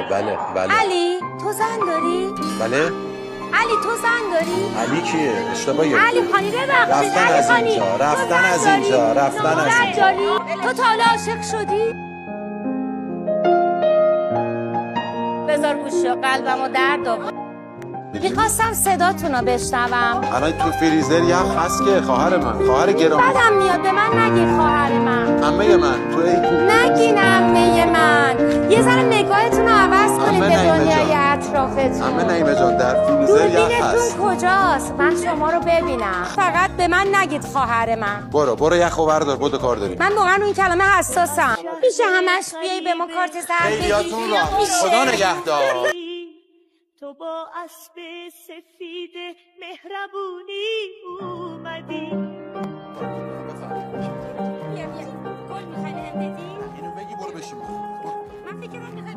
بله. علی تو زن داری؟ بله. علی تو زن داری؟ علی کیه؟ اشتباهیه. علی خانی ببخشید. رفتن علی از خانی اینجا، رفتن از اینجا. تو تا حالا عاشق شدی؟ بذار گوشی قلبمو درد آورد. میخواستم صداتونو بشنوم. الان تو فریزر یخ هست که خواهر من، خواهر گرامی. بدم میاد، به من نگین خواهر من. عمه من تو نگین عمه من. یه ذره نگاهتون رو عوض کنید به دنیای اطرافتون. عمه نعیمه جان در فریزر یخ هست. دوربینتون کجاست؟ من شما رو ببینم. فقط به من نگید خواهر من. برو یخو بردار، بدو کار داریم. من واقعا روی این کلمه حساسم. میشه همش بیای به ما کارت زرد بدی؟ خیلیاتون را خدا نگهدار. تو با اسب سفید مهربونی اومدی. بیا گل میخوای بهم بدی؟ اینو بگی برو بشین. من فکر کنم میخوای